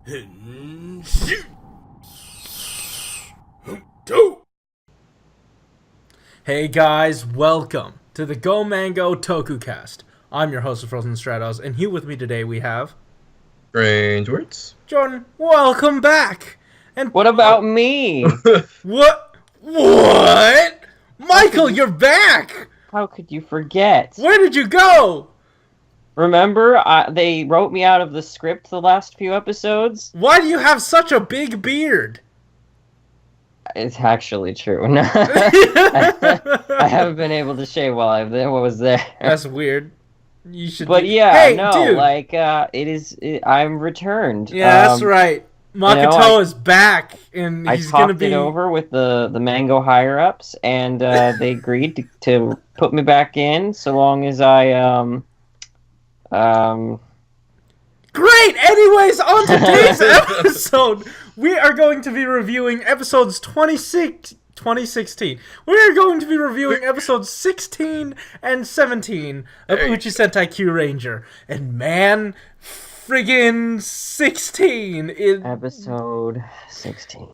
Hey guys, welcome to the Go Mango TokuCast. I'm your host of Frozen Stratos, and here with me today we have... Strange words. Jordan, welcome back! And what about me? What? Michael, you're back! How could you forget? Where did you go? Remember, they wrote me out of the script the last few episodes? Why do you have such a big beard? It's actually true. I haven't been able to shave while I was there. That's weird. You should. But hey, no, dude. I'm returned. Yeah, that's right. Makotoa is back, and he's gonna be. I talked it over with the Mango higher ups, and they agreed to put me back in so long as I Great! Anyways, on today's episode, we are going to be reviewing episodes 2016. We are going to be reviewing episodes 16 and 17 of Uchuu Sentai Kyuranger. And man, friggin' 16! Episode 16.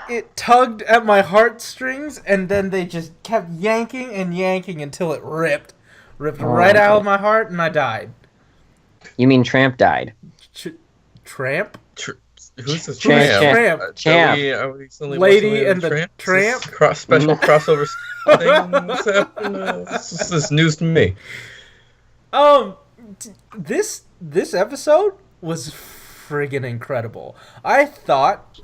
It tugged at my heartstrings, and then they just kept yanking and yanking until it ripped. Right out of my heart, and I died. You mean Tramp died? Tramp? Who's this Tramp? Champ. Lady and the Tramp? Special crossover thing? This is news to me. This episode was friggin' incredible. I thought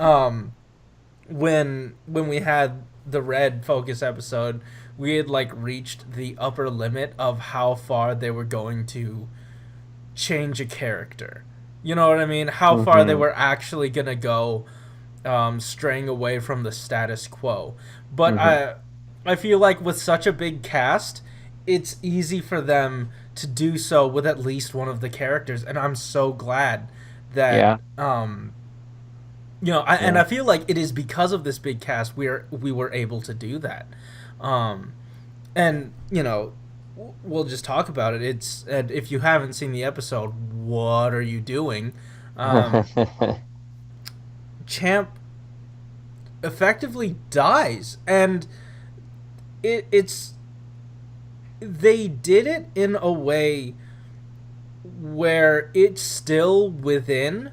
when we had the Red Focus episode, we had reached the upper limit of how far they were going to change a character. You know what I mean? How far they were actually gonna go, straying away from the status quo. But I feel like with such a big cast, it's easy for them to do so with at least one of the characters, and I'm so glad that and I feel like it is because of this big cast we were able to do that. And we'll just talk about it. And if you haven't seen the episode, what are you doing? Champ effectively dies, and it's they did it in a way where it's still within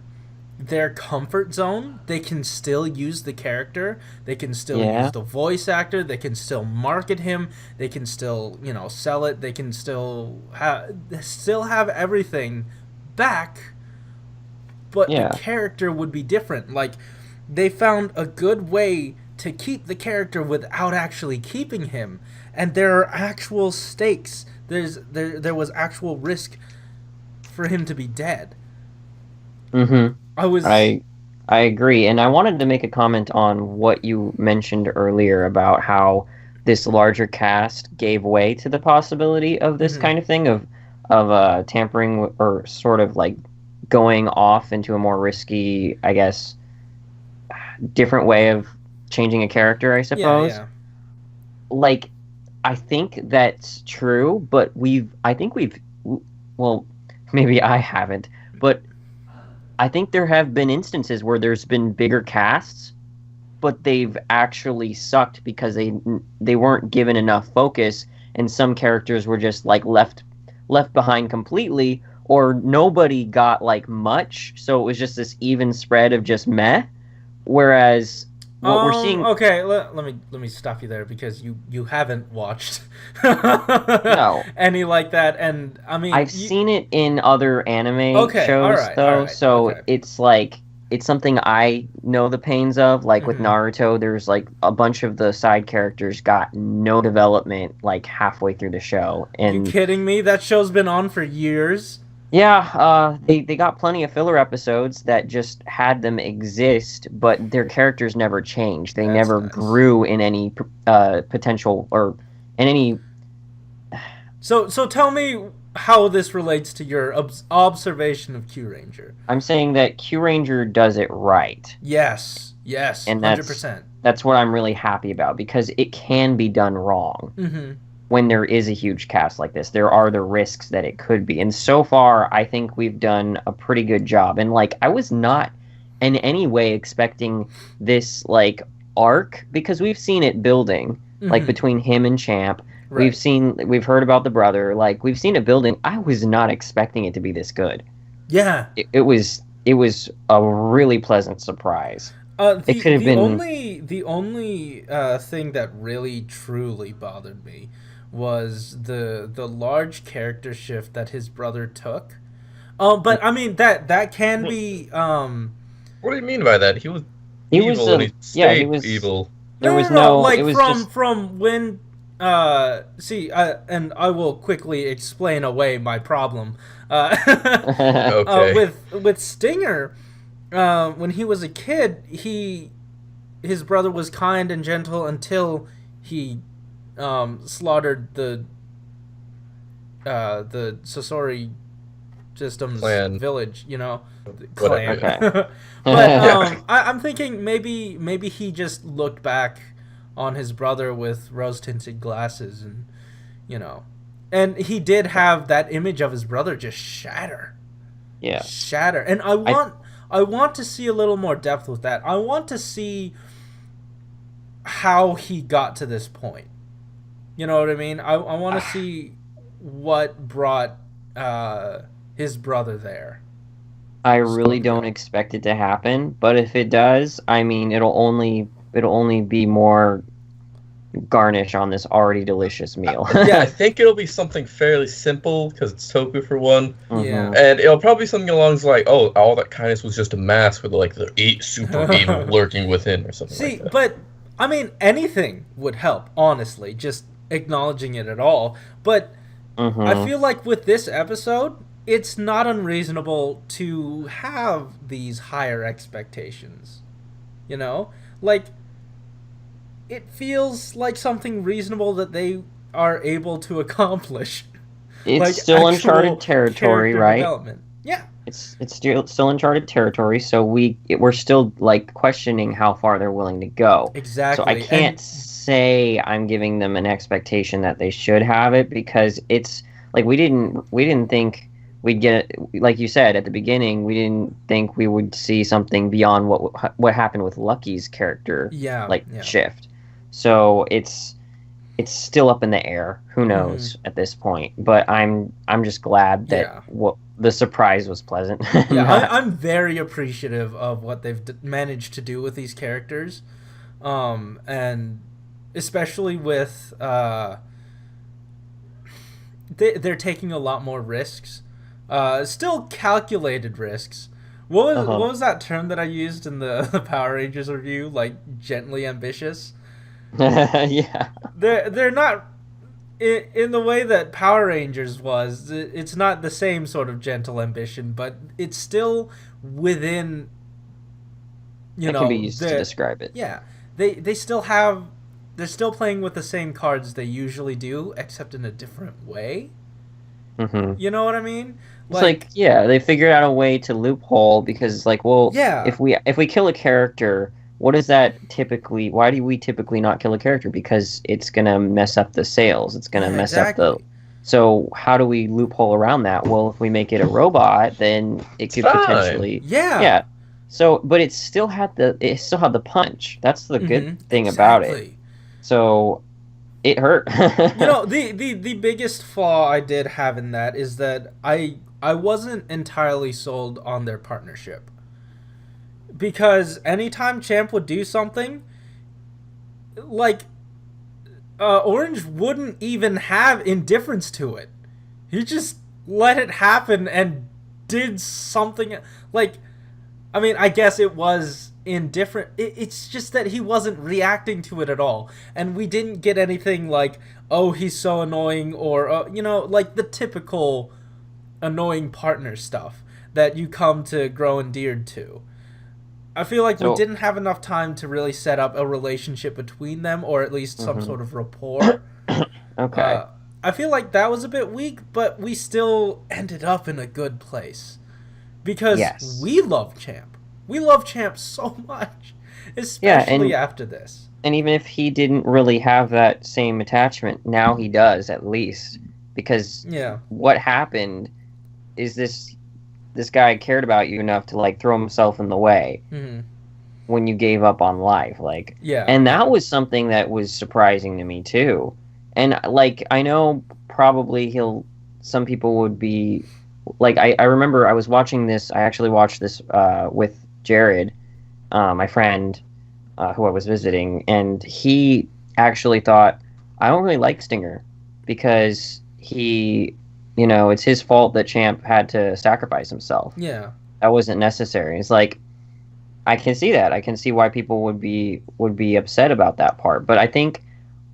their comfort zone. They can still use the character, they can still use the voice actor, they can still market him, they can still sell it, they can still have everything back, but the character would be different. They found a good way to keep the character without actually keeping him, and there are actual stakes. There was actual risk for him to be dead. I agree, and I wanted to make a comment on what you mentioned earlier about how this larger cast gave way to the possibility of this kind of thing of tampering or sort of going off into a more risky, I guess, different way of changing a character, I suppose. I think that's true, but well, maybe I haven't, but I think there have been instances where there's been bigger casts, but they've actually sucked because they weren't given enough focus, and some characters were just left behind completely, or nobody got much, so it was just this even spread of just meh. Whereas what we're seeing. Okay, let me stop you there, because you haven't watched any like that, and I mean I've seen it in other anime shows though, it's it's something I know the pains of. With Naruto, there's a bunch of the side characters got no development halfway through the show. And you kidding me? That show's been on for years. Yeah, they got plenty of filler episodes that just had them exist, but their characters never changed. They never grew in any potential or in any. So tell me how this relates to your observation of Kyuranger. I'm saying that Kyuranger does it right. Yes, and 100%. That's what I'm really happy about, because it can be done wrong. When there is a huge cast like this, there are the risks that it could be. And so far, I think we've done a pretty good job. And I was not in any way expecting this like arc, because we've seen it building like Mhm. between him and Champ. Right. We've heard about the brother, like we've seen it building. I was not expecting it to be this good. Yeah. It was a really pleasant surprise. It The could have been. the only thing that really truly bothered me was the large character shift that his brother took. But I mean that can What, be what do you mean by that? He was He was evil and he yeah, he stayed was. evil. There was no. no. It Like was just. from when see and I will quickly explain away my problem. Okay. With Stinger, when he was a kid, his brother was kind and gentle until he slaughtered the Sasori Systems Clan. village, you know, the Whatever. clan. Okay. But Yeah. I'm thinking maybe he just looked back on his brother with rose tinted glasses, and you know, and he did have that image of his brother just Yeah. shatter, and I I want to see a little more depth with that. I want to see how he got to this point. You know what I mean? I want to see what brought his brother there. I really don't Scorpio. expect it to happen, but if it does, I mean, it'll only be more garnish on this already delicious meal. I Yeah, think it'll be something fairly simple because it's Toku for one, yeah. Mhm. and it'll probably be something along the like, oh, all that kindness was just a mask with like the super evil lurking within or something See, like that. but I mean, anything would help. Honestly, just acknowledging it at all. But I Mhm. feel like with this episode, it's not unreasonable to have these higher expectations. You know, like it feels like something reasonable that they are able to accomplish. It's Like still actual uncharted territory, character right? development. Yeah, It's still uncharted territory, so we're still like questioning how far they're willing to go. So I exactly. can't And say I'm giving them an expectation that they should have it, because it's like we didn't think we'd get, like you said at the beginning, we didn't think we would see something beyond what happened with Lucky's character yeah, like yeah. shift. So it's still up in the air. Who Hmm. knows at this point? But I'm just glad that Yeah. what the surprise was pleasant. Yeah, Not I'm very appreciative of what they've managed to do with these characters, and especially with they're taking a lot more risks, still calculated risks. uh-huh. What was that term that I used in the, the Power Rangers review? Like gently ambitious. Yeah. They're not in the way that Power Rangers was. It's not the same sort of gentle ambition, but it's still within you It can be know used to the describe it. yeah they still have they're still playing with the same cards they usually do, except in a different way. Hmm. You know what I mean? It's like, Like, yeah, they figured out a way to loophole, because it's like, well, yeah, if we kill a character, what is that typically? Why do we typically not kill a character? Because it's gonna mess up the sales. It's gonna yeah, mess up the. exactly. So how do we loophole around that? Well, if we make it a robot, then it It's could fine. potentially, Yeah. yeah. So, but it still had the punch. That's the good Mm-hmm. thing about it. Exactly. So it hurt. You know, the biggest flaw I did have in that is that I wasn't entirely sold on their partnership. Because anytime Champ would do something, like Orange wouldn't even have indifference to it. He just let it happen and did something like I mean, I guess it was indifferent. It's just that he wasn't reacting to it at all, and we didn't get anything like, "Oh, he's so annoying," or you know, like the typical annoying partner stuff that you come to grow endeared to. I feel like we So, didn't have enough time to really set up a relationship between them, or at least some mhm. sort of rapport. Okay. Uh, I feel like that was a bit weak, but we still ended up in a good place because Yes. we love Champ. We love Champ so much, Yeah, especially after this. and even if he didn't really have that same attachment, now he does, at least, because Yeah. what happened is this this guy cared about you enough to like throw himself in the way when you gave up on life, like, and that was something that was surprising to me too. And like, I know probably some people would be like, I remember I was watching this. I actually watched this with Jared, my friend, who I was visiting, and he actually thought, I don't really like Stinger because it's his fault that Champ had to sacrifice himself. Yeah. That wasn't necessary. It's like, I can see that. I can see why people would be upset about that part. But I think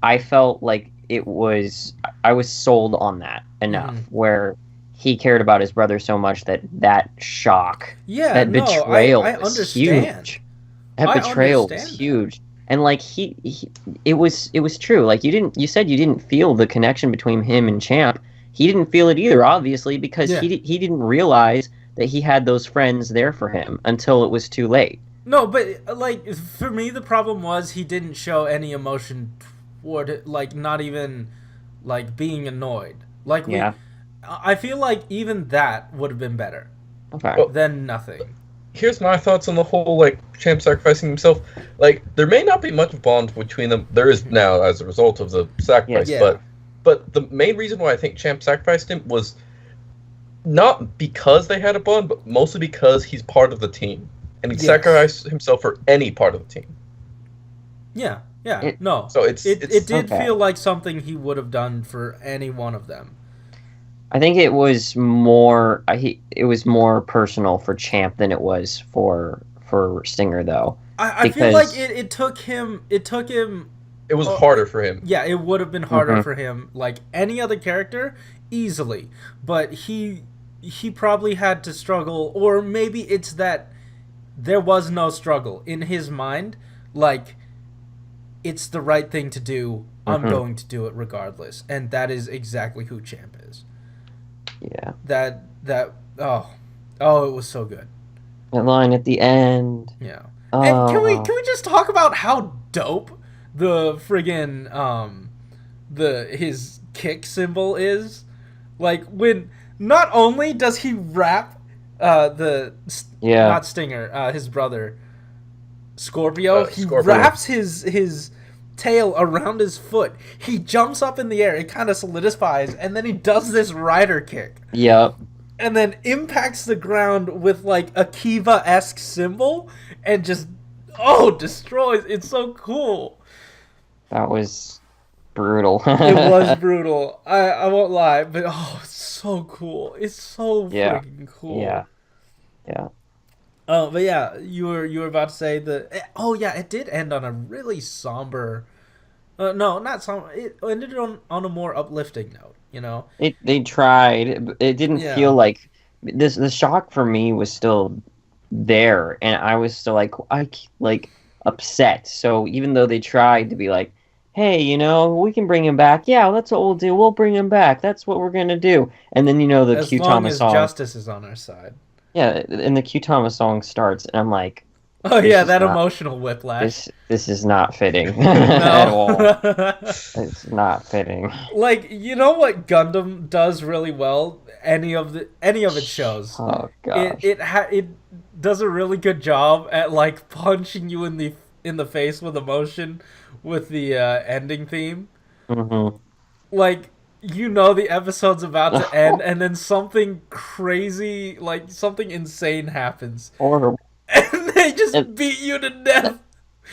I felt like I was sold on that enough where he cared about his brother so much that shock, that betrayal was huge. That betrayal was huge. And like it was true. Like you said you didn't feel the connection between him and Champ. He didn't feel it either, obviously, because he didn't realize that he had those friends there for him until it was too late. No, but like for me, the problem was he didn't show any emotion toward it, like not even like being annoyed. Like I feel like even that would have been better than nothing. Here's my thoughts on the whole, like, Champ sacrificing himself. Like, there may not be much bond between them. There is now as a result of the sacrifice, but the main reason why I think Champ sacrificed him was not because they had a bond, but mostly because he's part of the team. And he sacrificed himself for any part of the team. Yeah. So it did feel like something he would have done for any one of them. I think it was more personal for Champ than it was for Stinger, though. I feel like it took him. It was harder for him. Yeah, it would have been harder for him. Like any other character, easily. But he probably had to struggle, or maybe it's that there was no struggle in his mind. Like, it's the right thing to do. I'm going to do it regardless, and that is exactly who Champ is. Yeah. That it was so good. That line at the end. Yeah. And can we just talk about how dope the friggin' his kick symbol is? Like, when not only does he wrap not Stinger, his brother Scorpio, he wraps his tail around his foot. He jumps up in the air, it kind of solidifies, and then he does this rider kick. Yep. And then impacts the ground with like a Kiva-esque symbol and just destroys. It's so cool. That was brutal. It was brutal. I won't lie, but it's so cool. It's so freaking cool. Yeah. Oh, but yeah, you were about to say it did end on a really somber. No, not somber. It ended on a more uplifting note. You know, they tried. It didn't feel like this. The shock for me was still there, and I was still like upset. So even though they tried to be like, hey, we can bring him back. Yeah, that's what we'll do. We'll bring him back. That's what we're gonna do. And then the as Q long Thomas as song. Justice is on our side. Yeah, and the Q Thomas song starts, and I'm like, oh yeah, that emotional whiplash. This is not fitting at all. It's not fitting. Like, you know what Gundam does really well? Any of its shows. Oh gosh. It does a really good job at like punching you in the face with emotion with the ending theme. Mm-hmm. Like, the episode's about to end, and then something crazy, like something insane happens. Horrible. And they just beat you to death.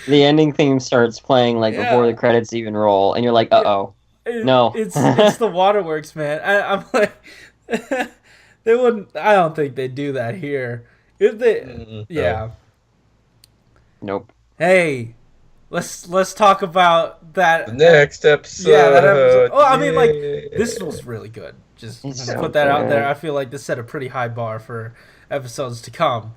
The ending theme starts playing before the credits even roll, and you're like, "Uh-oh, no!" It's the waterworks, man. I'm like, they wouldn't. I don't think they'd do that here. If they, Nope. Hey, let's talk about that. The next episode. Yeah, that episode. Oh, I mean, like, this was really good. Just put that out there. I feel like this set a pretty high bar for episodes to come.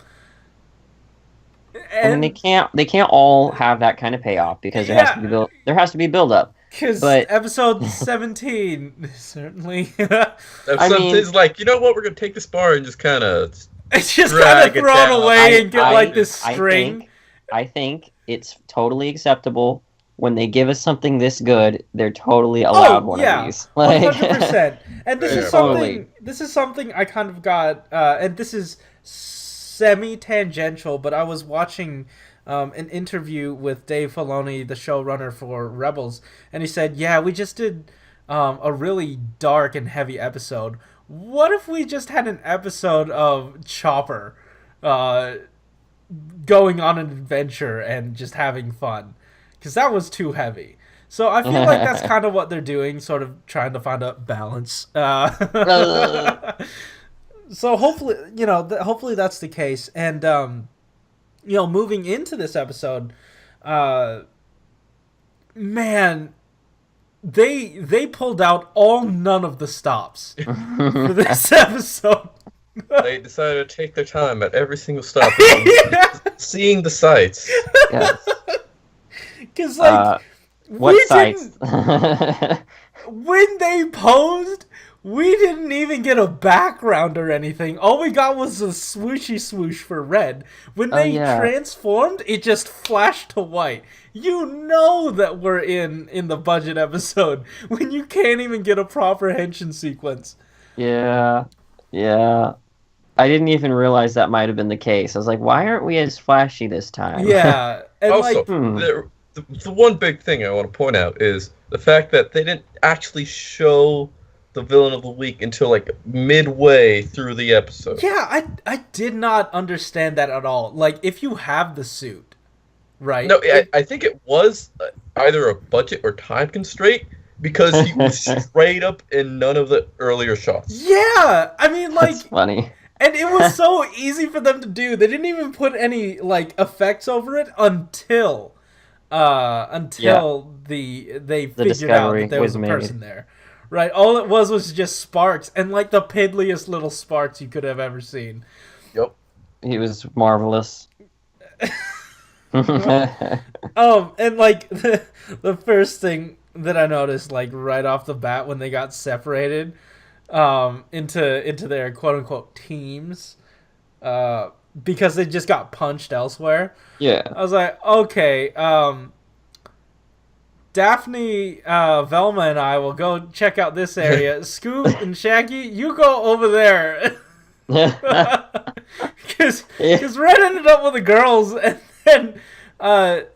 And they can't all have that kind of payoff because there has to be build up. Because episode 17 certainly. Is like, you know what? We're gonna take this bar and just kind of. It's just kind of throw it away and get this string. I think it's totally acceptable when they give us something this good, they're totally allowed one of these. 100%. And this is Totally. something. This is something I kind of got, and this is semi-tangential, but I was watching an interview with Dave Filoni, the showrunner for Rebels, and he said, "Yeah, we just did a really dark and heavy episode. What if we just had an episode of Chopper going on an adventure and just having fun? Because that was too heavy." So I feel like that's kind of what they're doing, sort of trying to find a balance. So hopefully, hopefully that's the case. And moving into this episode, man, they pulled out none of the stops for this episode. They decided to take their time at every single stop, seeing the sights. Yes. Because what sights? When they posed, we didn't even get a background or anything. All we got was a swooshy swoosh for Red. When they transformed, it just flashed to white. You know that we're in the budget episode when you can't even get a proper henshin sequence. Yeah. I didn't even realize that might have been the case. I was like, why aren't we as flashy this time? Yeah. And also, the one big thing I want to point out is the fact that they didn't actually show the villain of the week until like midway through the episode. Yeah, I did not understand that at all. Like, if you have the suit, right? No, I think it was either a budget or time constraint because he was straight up in none of the earlier shots. Yeah, I mean, like, that's funny. And it was so easy for them to do. They didn't even put any like effects over it until they figured out that there was a person there. Right, all it was just sparks, and like the piddliest little sparks you could have ever seen. Yep. He was marvelous. And like the first thing that I noticed, like right off the bat when they got separated, into their quote unquote teams, because they just got punched elsewhere. Yeah. I was like, okay, Daphne, Velma, and I will go check out this area. Scoop and Shaggy, you go over there. Because Red ended up with the girls, and then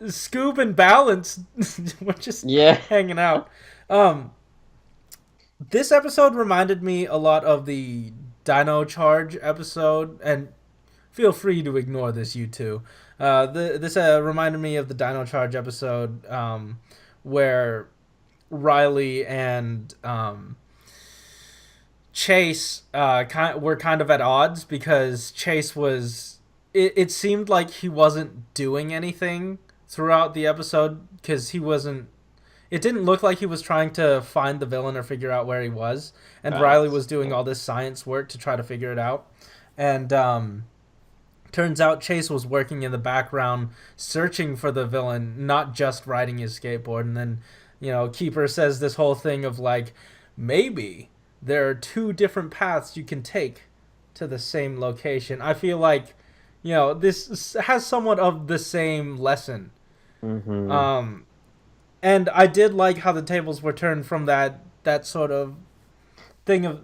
Scoop and Balance were just hanging out. This episode reminded me a lot of the Dino Charge episode, and feel free to ignore this, you two. This reminded me of the Dino Charge episode, where Riley and Chase were kind of at odds because Chase was... It seemed like he wasn't doing anything throughout the episode because he wasn't... It didn't look like he was trying to find the villain or figure out where he was. And Riley was doing all this science work to try to figure it out. And turns out Chase was working in the background searching for the villain, not just riding his skateboard. And then, Keeper says this whole thing of like, maybe there are two different paths you can take to the same location. I feel like, this has somewhat of the same lesson. Mm-hmm. And I did like how the tables were turned from that sort of thing of,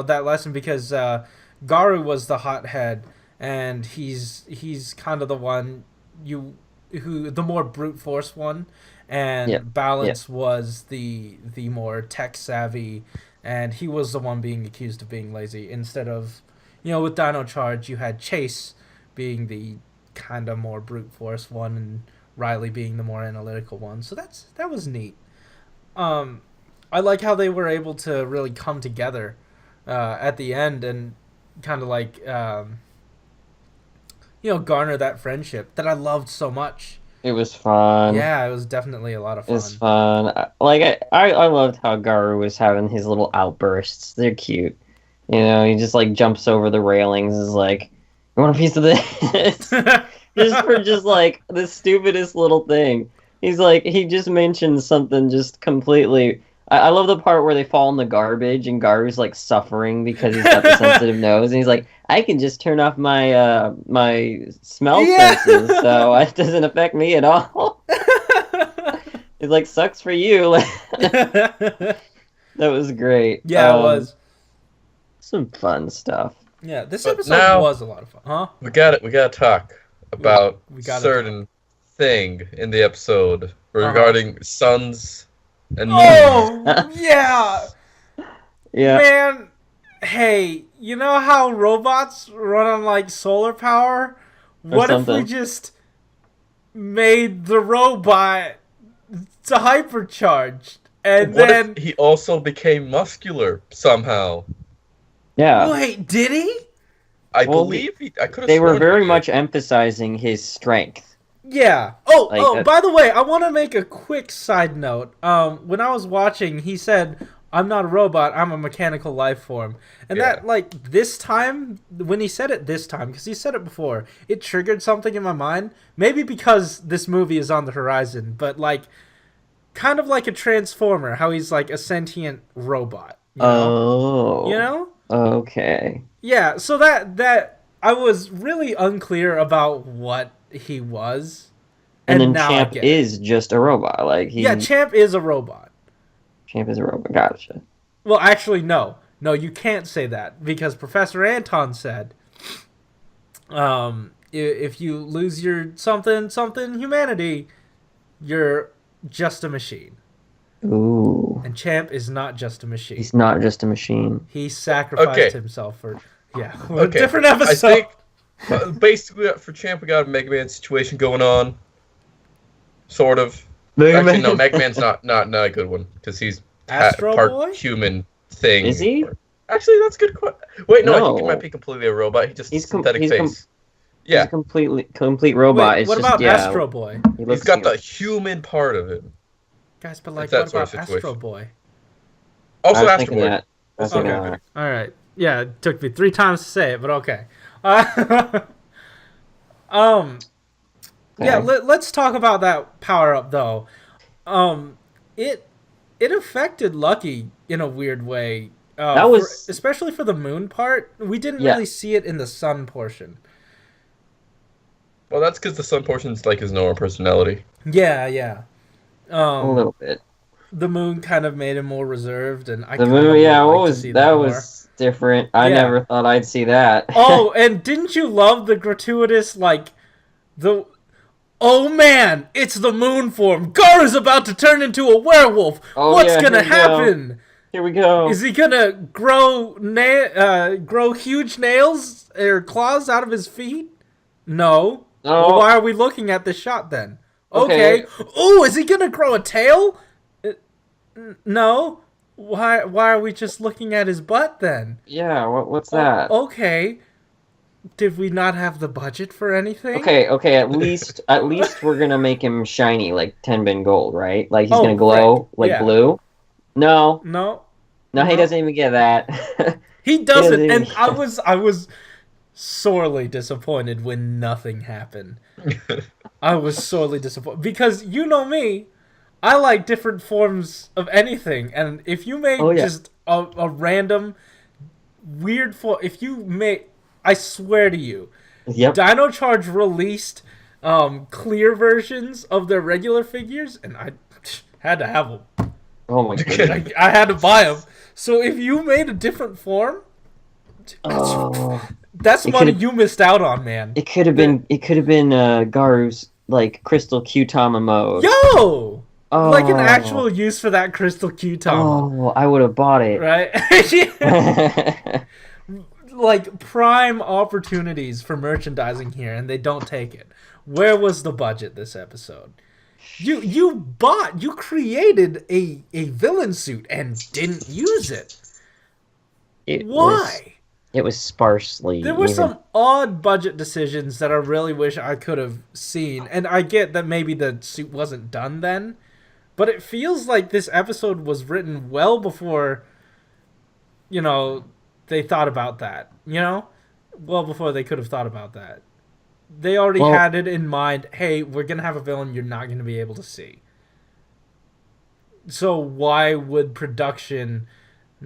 that lesson, because Garu was the hothead, and he's kind of the one the more brute force one, and Balance was the more tech savvy, and he was the one being accused of being lazy, instead of, with Dino Charge you had Chase being the kind of more brute force one, and Riley being the more analytical one. So that was neat. I like how they were able to really come together at the end and kind of like garner that friendship that I loved so much. It was fun. Yeah, it was definitely a lot of fun. It's fun. I loved how Garu was having his little outbursts. They're cute. He just like jumps over the railings. Is like, you want a piece of this? Just for just like the stupidest little thing. He's like, he just mentions something just completely. I love the part where they fall in the garbage and Garu's like suffering because he's got the sensitive nose, and he's like, I can just turn off my my smell senses, so it doesn't affect me at all. He's like, sucks for you. That was great. Yeah, it was. Some fun stuff. Yeah, this But episode now- was a lot of fun, huh? We gotta talk about We gotta certain thing in the episode regarding suns and moons. Oh, yeah! Yeah. Man, hey, you know how robots run on, like, solar power? What if we something. just made the robot to hypercharged? And What then... if he also became muscular somehow? Yeah. Wait, did he? I Well, believe I could have. They were very much emphasizing his strength. Yeah. Like, By the way, I want to make a quick side note. When I was watching, he said, "I'm not a robot. I'm a mechanical life form." And Yeah. that, like, this time, when he said it this time, because he said it before, it triggered something in my mind. Maybe because this movie is on the horizon, but, like, kind of like a transformer, how he's, like, a sentient robot. You know? Oh. You know? Okay. Yeah, so that I was really unclear about what he was. And then now I Champ get it. is just a robot. Like Yeah, Champ is a robot. Champ is a robot. Gotcha. Well, actually, no. No, you can't say that, because Professor Anton said, if you lose your something humanity, you're just a machine. Ooh. And Champ is not just a machine. He's not just a machine. He sacrificed Okay. himself for... Yeah, Okay. different episode. I think basically for Champ we got a Mega Man situation going on. Sort of. Actually, no, Mega Man's not a good one because he's Astro part Boy? human thing. Is he? Actually, that's a good question. Wait, no, I think he No. might be completely a robot. He just He's synthetic he's face. He's Yeah, a complete robot. Wait, It's what just, about yeah, Astro Boy? he he's looks got the human. human part of it. Guys, but, like, It's that what sort about of Astro situation. Boy? Also, I was Astro thinking Boy. that. I was Okay. thinking that. All right. Yeah, it took me 3 times to say it, but okay. Yeah, Okay. let's talk about that power up though. It affected Lucky in a weird way. That was- especially for the moon part. We didn't Yeah. really see it in the sun portion. Well, that's because the sun portion's like his normal personality. Yeah, yeah. A little bit. The moon kind of made him more reserved, and I The kind of movie, yeah, would what like to was see that more. was different. I Yeah. never thought I'd see that. Oh, and didn't you love the gratuitous, like, the... Oh man, it's the moon form. Garu's about to turn into a werewolf. Oh, What's yeah, gonna here we go. happen? Here we go. Is he gonna grow huge nails or claws out of his feet? No. No. Well, why are we looking at this shot then? Okay. Oh, is he gonna grow a tail? No. Why are we just looking at his butt then? Yeah, what's that? Okay. Did we not have the budget for anything? Okay, at least we're gonna make him shiny like Tenbin Gold, right? Like he's Oh, gonna glow right. like Yeah. blue. No, No. he No. doesn't even get that. He doesn't, doesn't and even- I was sorely disappointed when nothing happened. I was sorely disappointed because you know me, I like different forms of anything, and if you made Oh, yeah. just a random weird form, if you made, I swear to you, Yep. Dino Charge released clear versions of their regular figures, and I had to have them. Oh my goodness. I had to buy them. So if you made a different form, Oh, that's It money could've- you missed out on, man. it could have been Garu's like Crystal Q-Tama mode. Yo! Oh. Like an actual use for that crystal Q-Tama. Oh, I would have bought it. Right? Like prime opportunities for merchandising here, and they don't take it. Where was the budget this episode? You created a villain suit and didn't use it. Why? It was sparsely. There were even- some odd budget decisions that I really wish I could have seen. And I get that maybe the suit wasn't done then, but it feels like this episode was written well before, they thought about that, Well before they could have thought about that. They already had it in mind, hey, we're going to have a villain you're not going to be able to see. So why would production...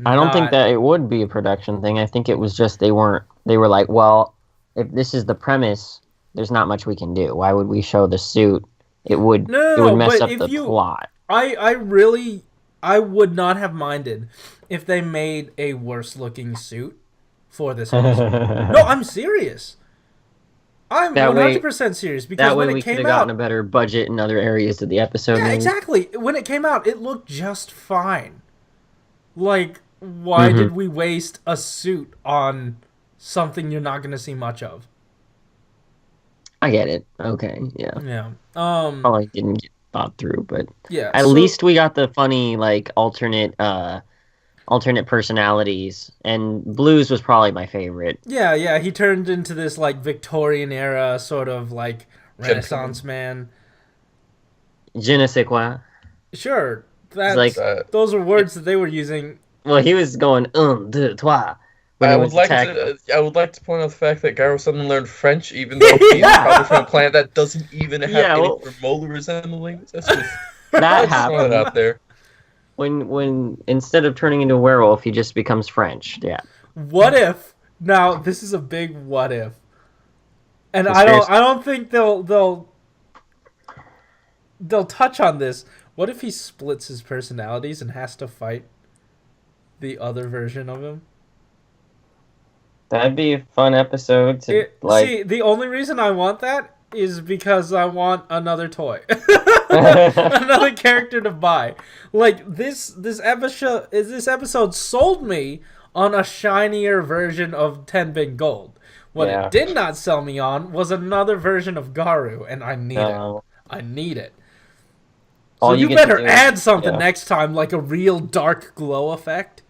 I don't think not- that it would be a production thing. I think it was just they were like, well, if this is the premise, there's not much we can do. Why would we show the suit? It would No, it would mess but up if the you- plot. I would not have minded if they made a worse looking suit for this episode. No, I'm serious. I'm 100% serious because that way when we it could came have gotten out, a better budget in other areas of the episode. yeah, maybe. exactly. When it came out, it looked just fine. Like, why did we waste a suit on something you're not going to see much of? I get it. Okay, yeah. Yeah. Probably didn't get thought through, but Yeah. at least we got the funny like alternate personalities, and Blues was probably my favorite. Yeah. He turned into this like Victorian era sort of like Renaissance man. Je ne sais quoi. Sure, that's like those are words that they were using. Well, he was going deux, trois. I would like to point out the fact that Gyro suddenly learned French, even though he's probably from a planet that doesn't even have any remotely resembling. That's just that happened out there. When instead of turning into a werewolf, he just becomes French. Yeah. What if? Now this is a big what if, and I don't think they'll touch on this. What if he splits his personalities and has to fight the other version of him? That'd be a fun episode to see, the only reason I want that is because I want another toy. Another character to buy. Like this episode sold me on a shinier version of Tenbin Gold. What it did not sell me on was another version of Garu, and I need it. I need it. So you better add something next time, like a real dark glow effect.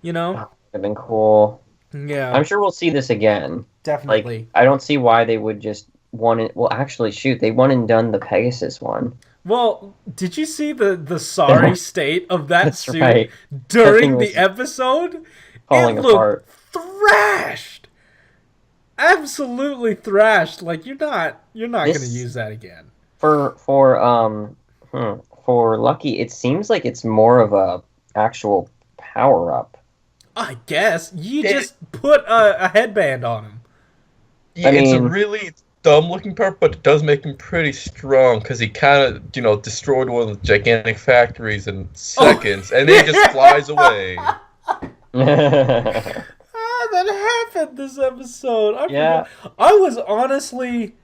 You know? That'd have been cool. Yeah. I'm sure we'll see this again. Definitely. Like, I don't see why they would just want it. Well, actually, shoot, they won and done the Pegasus one. Well, did you see the sorry state of that suit right. during the episode? Falling apart. Thrashed. Absolutely thrashed. Like you're not going to use that again. For Lucky, it seems like it's more of a actual power up. I guess you just put a headband on him. Yeah, it's a really dumb looking part, but it does make him pretty strong because he kind of, destroyed one of the gigantic factories in seconds, and then he just flies away. That happened this episode. I was honestly,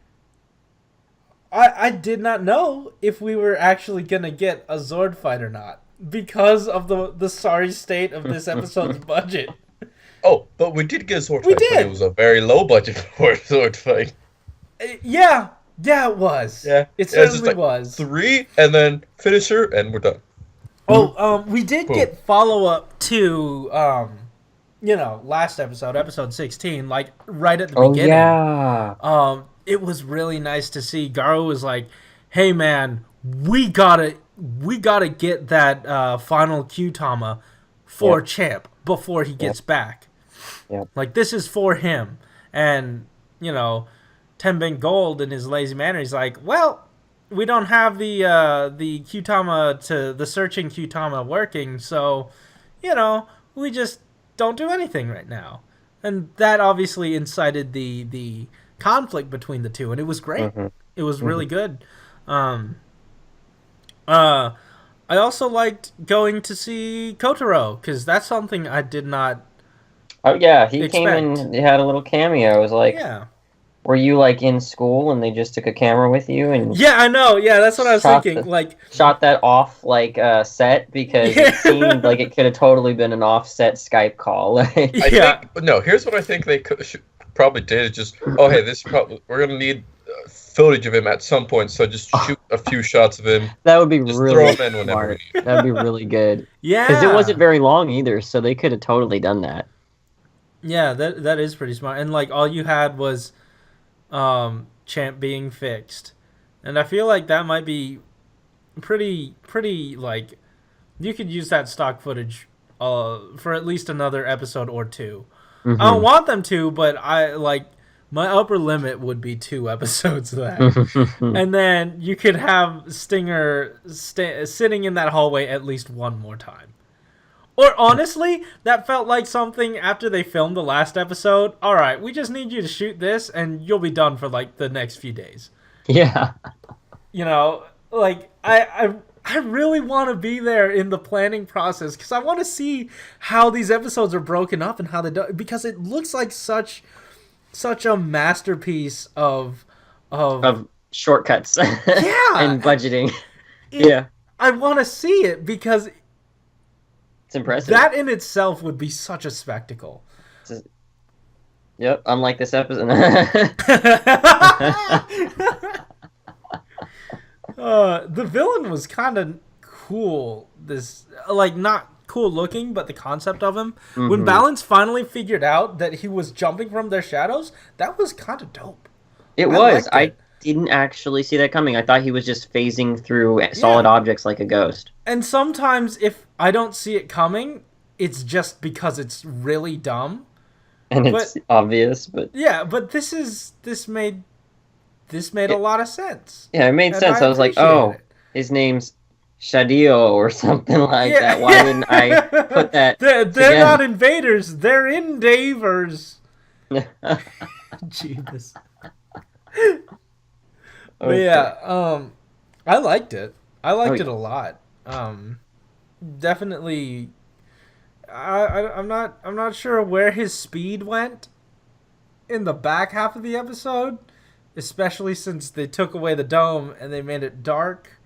I did not know if we were actually gonna get a Zord fight or not because of the sorry state of this episode's budget. Oh, but we did get a Zord fight. But it was a very low budget for a Zord fight. Yeah, it was. Yeah, it certainly was. 3, and then finisher, and we're done. Oh, we did get follow up to last episode 16, like right at the beginning. Yeah. It was really nice to see. Garo was like, "Hey man, we gotta get that final Q-Tama for Champ before he gets back. Yep. Like this is for him." And Tenbin Gold in his lazy manner, he's like, "Well, we don't have the Q-Tama the searching Q-Tama working, so we just don't do anything right now." And that obviously incited the conflict between the two, and it was great. It was really good. I also liked going to see Kotaro because that's something I did not. Oh yeah, he came and had a little cameo. I was like, were you like in school and they just took a camera with you and? Yeah, I know. Yeah, that's what I was thinking. Shot that off set because it seemed like it could have totally been an offset Skype call. Here's what I think they probably did. Just we're gonna need footage of him at some point, so just shoot a few shots of him. That would be really throw him in whenever. That would be really good. Yeah, because it wasn't very long either, so they could have totally done that. Yeah, that is pretty smart. And all you had was Champ being fixed, and I feel like that might be pretty you could use that stock footage for at least another episode or two. I don't want them to, but my upper limit would be 2 episodes of that. And then you could have Stinger sitting in that hallway at least one more time. Or honestly, that felt like something after they filmed the last episode. All right, we just need you to shoot this and you'll be done for the next few days. Yeah. I I really want to be there in the planning process because I want to see how these episodes are broken up and how they do, because it looks like such a masterpiece of shortcuts yeah and budgeting. it, Yeah, I want to see it because it's impressive. that in itself would be such a spectacle. Yep, unlike this episode. The villain was kind of cool. This, like, not cool looking, but the concept of him. Mm-hmm. When Balance finally figured out that he was jumping from their shadows, that was kind of dope. It was. I didn't actually see that coming. I thought he was just phasing through solid objects like a ghost. And sometimes if I don't see it coming, it's just because it's really dumb. And it's obvious, but but this made a lot of sense. Yeah, it made sense. I was like, oh, his name's Shadio or something like that. Why didn't I put that? They're not invaders. They're indavers. Jesus. But yeah, I liked it. I liked it a lot. Definitely. I'm not sure where his speed went in the back half of the episode, especially since they took away the dome and they made it dark,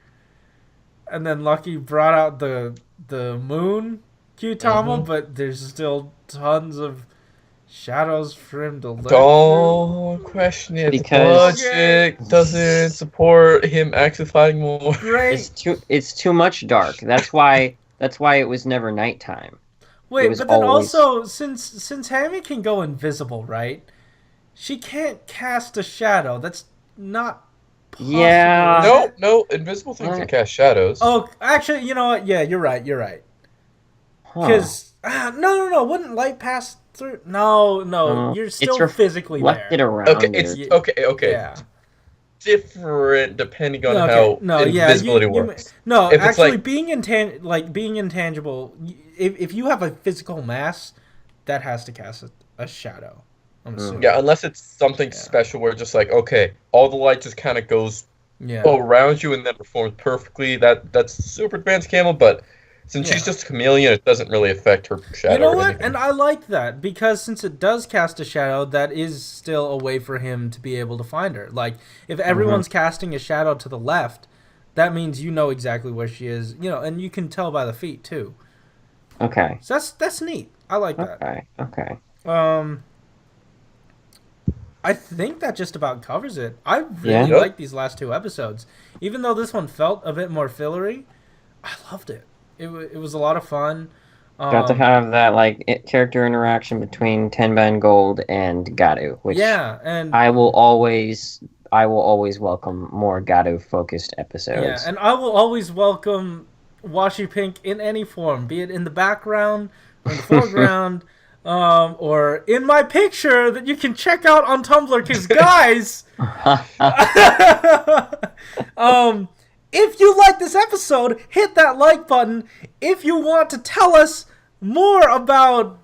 and then Lucky brought out the moon Kyutama, but there's still tons of shadows for him to look. Don't question it. Because budget doesn't support him actually fighting more. Great. It's too much dark. That's why it was never nighttime. Wait, but then also, since Hammy can go invisible, right? She can't cast a shadow. That's not possible. Yeah. No, invisible things can cast shadows. Oh, actually, you know what? Yeah, you're right. Because, no. Wouldn't light pass through? No. You're still physically there. It around. Okay. Yeah. Different depending on how invisibility works. If actually, like, being intangible, if you have a physical mass, that has to cast a shadow. I'm assuming. Yeah, unless it's something special where just like, okay, all the light just kind of goes around you and then reforms perfectly. That's super advanced Camel, but since she's just a chameleon, it doesn't really affect her shadow. You know what? And I like that because since it does cast a shadow, that is still a way for him to be able to find her. Like, if everyone's casting a shadow to the left, that means you know exactly where she is, and you can tell by the feet too. Okay. So that's neat. I like that. Okay. I think that just about covers it. I really like these last two episodes. Even though this one felt a bit more fillery, I loved it. It was a lot of fun. Got to have that character interaction between Tenban Gold and Garu, which and I will always welcome more Garu focused episodes. Yeah, and I will always welcome Washi Pink in any form, be it in the background or in the foreground, or in my picture that you can check out on Tumblr. Because guys, if you like this episode, hit that like button. If you want to tell us more about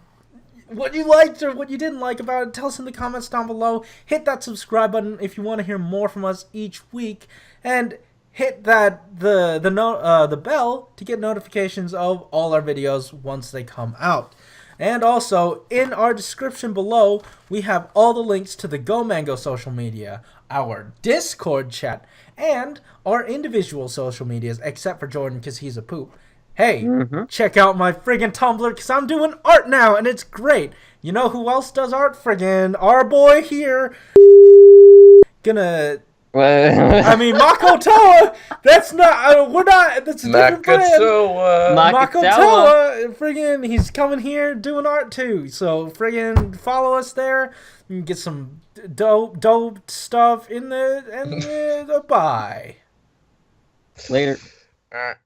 what you liked or what you didn't like about it, tell us in the comments down below. Hit that subscribe button if you want to hear more from us each week, and hit that the bell to get notifications of all our videos once they come out. And also, in our description below, we have all the links to the Go Mango social media, our Discord chat, and our individual social medias, except for Jordan because he's a poop. Hey, check out my friggin' Tumblr because I'm doing art now and it's great. You know who else does art? Friggin' our boy here. Makotoa. That's not. We're not. That's a different brand. Makotoa. Friggin', he's coming here doing art too. So friggin' follow us there. You can get some dope stuff in the and bye. Later. All right.